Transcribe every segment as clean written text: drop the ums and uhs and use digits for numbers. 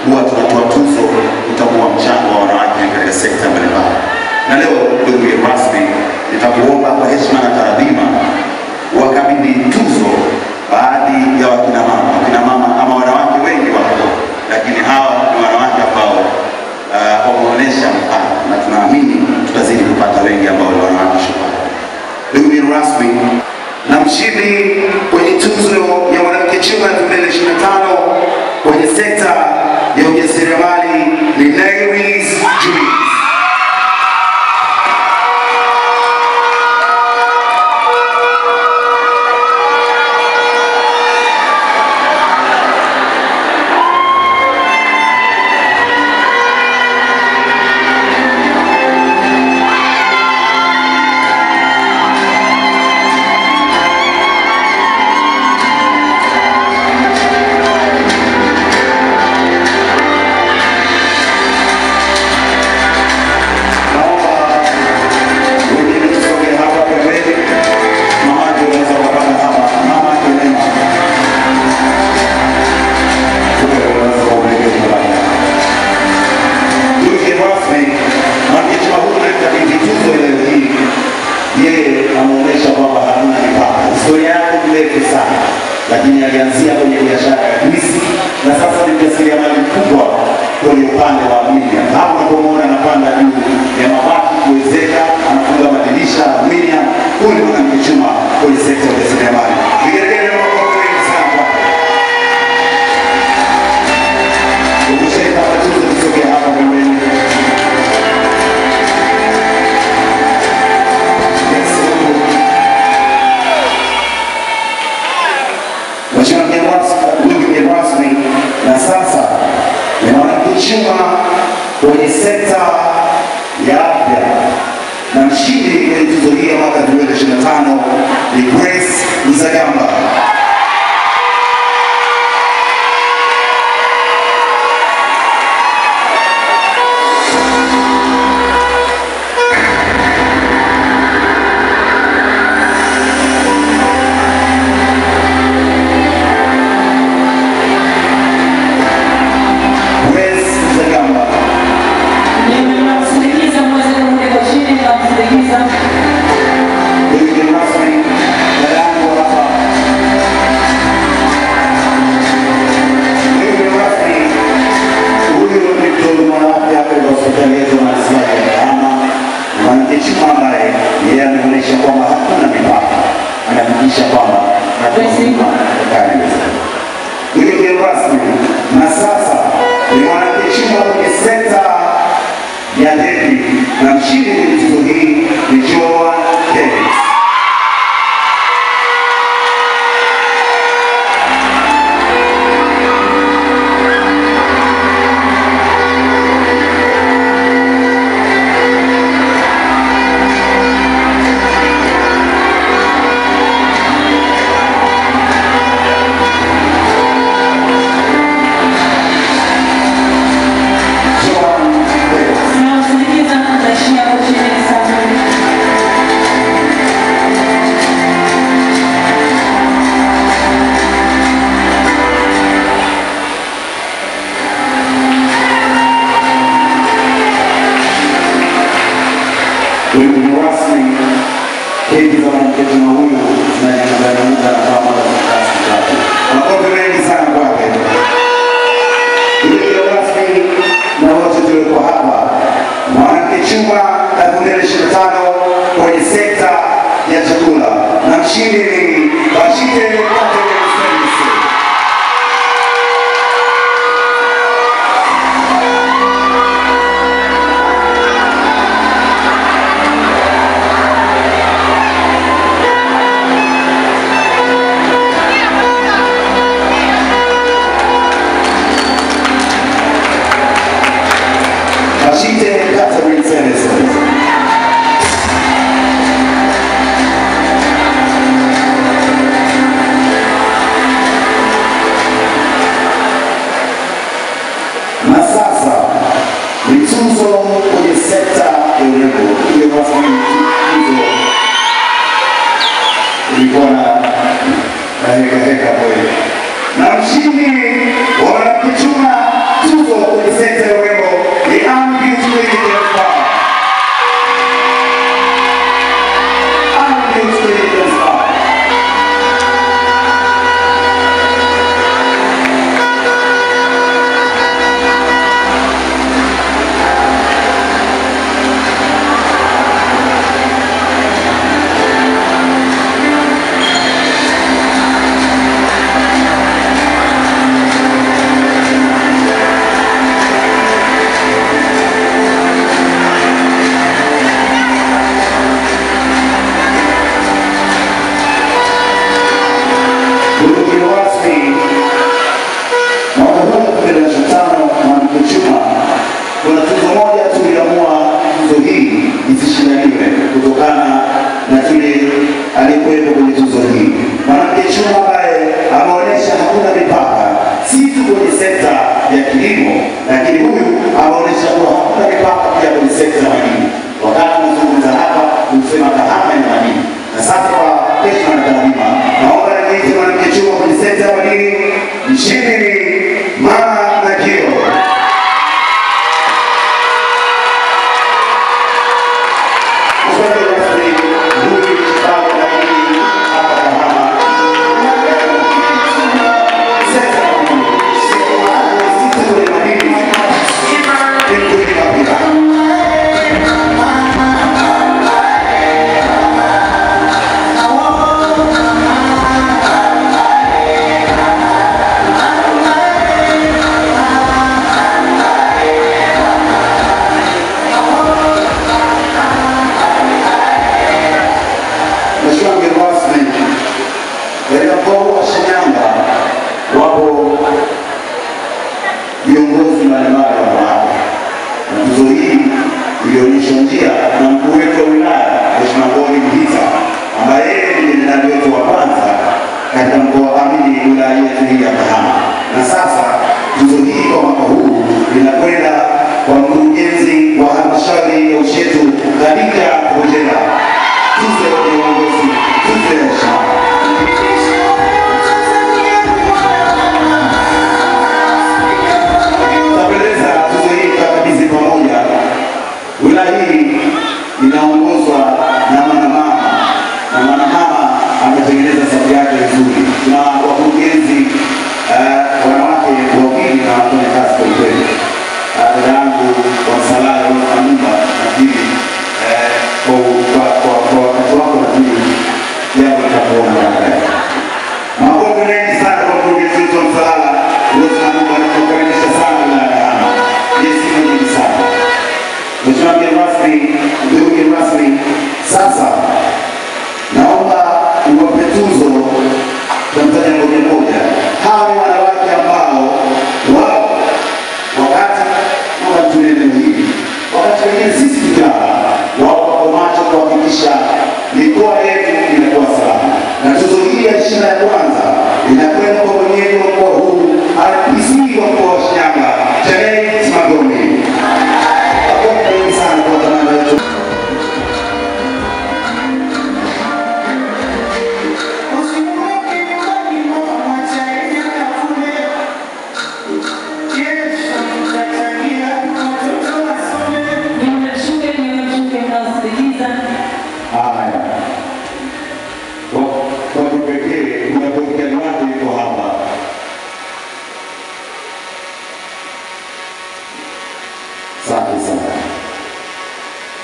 huwa tunatoa tuzo kutambua mchango wa wanawake katika sekta mbalimbali. Na leo ndugu mgeni rasmi, nitakuomba kwa heshima na taadhima wakabidhi tuzo baadhi ya wakina mama ama wanawake wengi wapo, lakini hawa ni wanawake ambao wameonyesha mfano, na tunaamini tutazidi kupata wengi ambao ni wanawake shupavu. Ndugu mgeni rasmi, na mshindi kwenye tuzo ya mwanamke chuma 2025 kwenye sekta ya ujasiriamali ni Nairis Julie. Lakini alianzia kwenye biashara ya juisi na sasa ni mjasiriamali mkubwa kwenye upande wa aluminium. Hapo unapomwona anapanda juu ya mabati kuwezeka, anafunga madirisha aluminium. Huyu ni mwanamke chuma kwenye sekta ya ujasiriamali. Vigelegele na makofi mengi sana kwa ukishirika kwa tuzo kusogea hapa pembeni. Na sasa ni mwanamke chuma kwenye sekta ya afya, na mshindi kwenye tuzo hii ya mwaka 2025 ni Grace Mzagamba. Na sasa ni mwanamke chuma kwenye sekta ya deni, na mshindi kwenye tuzo hii ni Joan Davis. Keki za mwanamke chuma huyu zinanyang'anyika na kama kasi tatu. Makofi mengi sana kwake. Ndio rasmi na wote tulikuwa hapa. Mwanamke chuma 2025 kwenye sekta ya chakula, na mshindi ni Bashite na mshindi wa mwanamke chuma tuzo lakini huyu anaonyesha kuwa hakuna mipaka pia kwenye sekta ya madini. Wakati tunazungumza hapa tunasema Kahama ina madini. Na sasa kwa heshima na taadhima, naomba niite mwanamke chuma kwenye sekta ya madini, mshindi ni Mama Nakio. Viongozi mbalimbali wa hapa. Na tuzo hii ilionyesha njia na mkuu wetu wa wilaya Mheshimiwa Boni Mhita, ambaye yeye ni jenerali wetu wa kwanza katika mkoa wa wilaya yetu hii ya Kahama. Na sasa tuzo hii kwa mwaka huu inakwenda kwa mkurugenzi wa halmashauri ya Ushetu Khadija Kojela. Tuzo ya viongozi, tuzo ya heshima. Wilaya hii inaongozwa na mwanamama, na mwanamama ametengeneza safu yake vizuri. Tuna wakurugenzi wanawake wawili na wanafanya kazi kwa kweli. Dada yangu wa Salala wa nyumba nafikiri kwa wakati wako nafikiri jambo litakuona baadaye. Makombe mengi sana kwa mkurugenzi wetu wa Salala Rose Nyumba, anakukaribisha sana wilaya ya Kahama. Yesi nyingi sana. Mheshimiwa mgeni rasmi, ndugu mgeni rasmi, sasa naomba uwape tuzo Tanzania moja. Hawa ni wanawake ambao wao wakati kama tunene hii, wakati wengine sisi vijana wao wako macho kuhakikisha mikoa yetu inakuwa salama. Na tuzo hii ya heshima ya kwanza inakwenda kwa mwenyeji wa mkoa huu, RPC wa mkoa wa Shinyanga, Janet Magombe.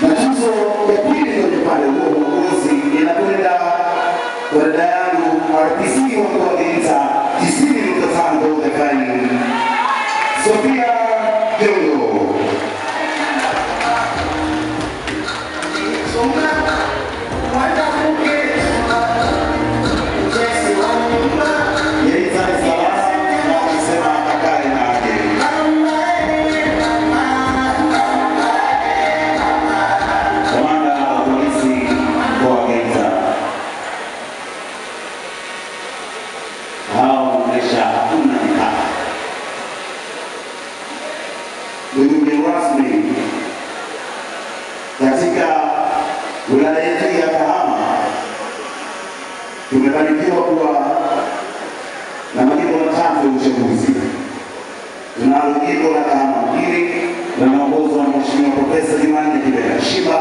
Na tuzo ya pili kwenye pale huo uongozi inakwenda kwa dada yangu RPC wa mkoa wa Geita, 90.5 dakika Sofia Jongo. Mgeni rasmi, katika wilaya yetu ya Kahama tumefanikiwa kuwa na majimbo matatu ya uchaguzi. Tunalo jimbo la Kahama mjini linaloongozwa na Mheshimiwa Profesa Jumanne Kibera Shiba,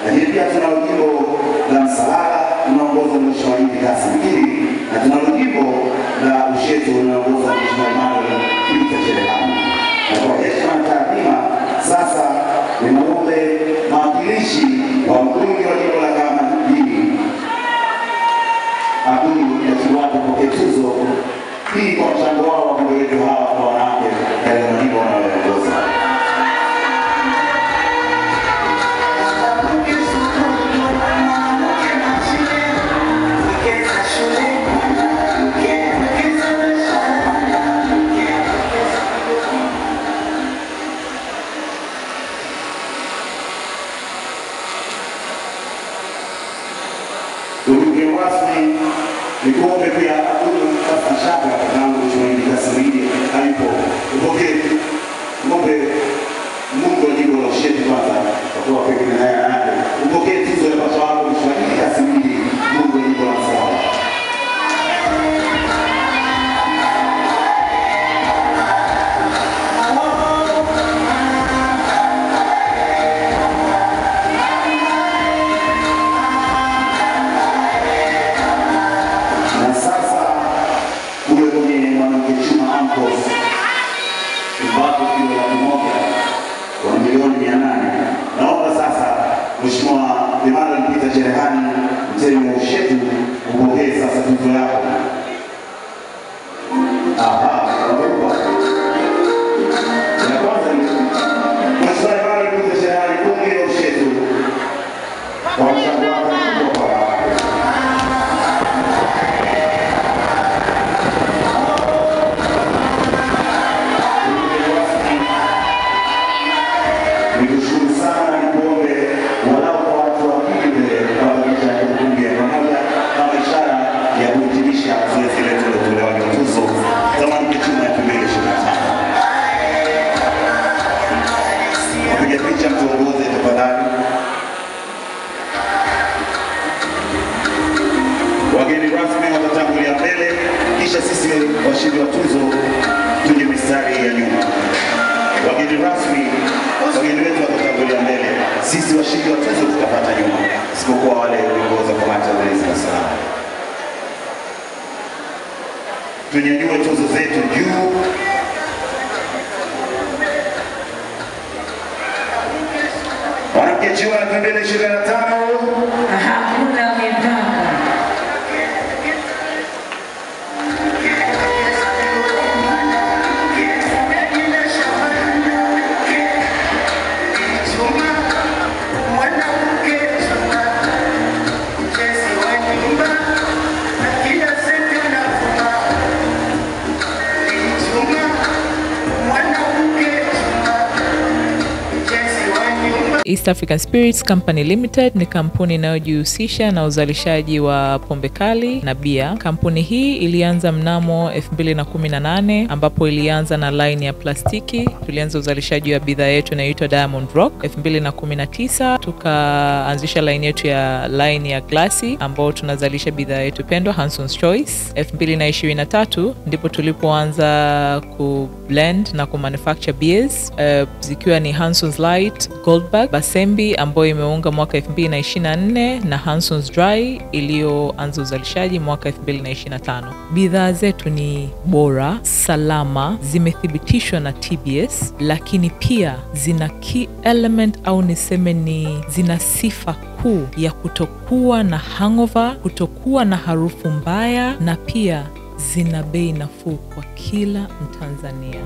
lakini pia tunalo jimbo la Msalala linaloongozwa na Mheshimiwa Idi Kassim Mkili, na tunalo jimbo la Ushetu linaloongozwa na Mheshimiwa Emmanuel Peter Cherehani. Na kwa heshima na taadhima, sasa nimwombe mawakilishi wa mbunge wa jimbo la Kahama mjini Abdul Yakiwatu kupokea tuzo hii kwa mchango wao wa wabunge wetu hawa kwa wanawake katika majimbo wanayoongoza. Mgeni rasmi, nikuombe pia Abdul Shaka tangu Mheshimiwa Idi Kassim hayupo. Upokee watu kilo 100 wa milioni 800. Naomba sasa Mheshimiwa Emmanuel Peter Cherehani, mtemi wa Ushetu, upokee sasa tuzo yako. Wageni rasmi watatangulia mbele, kisha sisi washindi wa tuzo tuje mistari ya nyuma. Wageni rasmi, wageni wetu watatangulia mbele, sisi washindi wa tuzo tutapata nyuma, isipokuwa wale viongozi wa kamati ya ulinzi na usalama. Tunyanyue tuzo zetu juu. Wanamke jiwa na 2025. Hakuna mipaka. East African Spirits Company Limited ni kampuni inayojihusisha na uzalishaji wa pombe kali na bia. Kampuni hii ilianza mnamo 2018 ambapo ilianza na line ya plastiki. Tulianza uzalishaji wa bidhaa yetu inayoitwa Diamond Rock. 2019 tukaanzisha line yetu ya line ya glasi ambao tunazalisha bidhaa yetu pendwa Hanson's Choice. 2023 ndipo tulipoanza ku blend na ku manufacture beers zikiwa ni Hanson's Light, Goldberg, Basembi ambayo imeunga mwaka 2024 na Hanson's Dry iliyoanza uzalishaji mwaka 2025. Bidhaa zetu ni bora, salama, zimethibitishwa na TBS, lakini pia zina key element au niseme ni zina sifa kuu ya kutokuwa na hangover, kutokuwa na harufu mbaya, na pia zina bei nafuu kwa kila Mtanzania.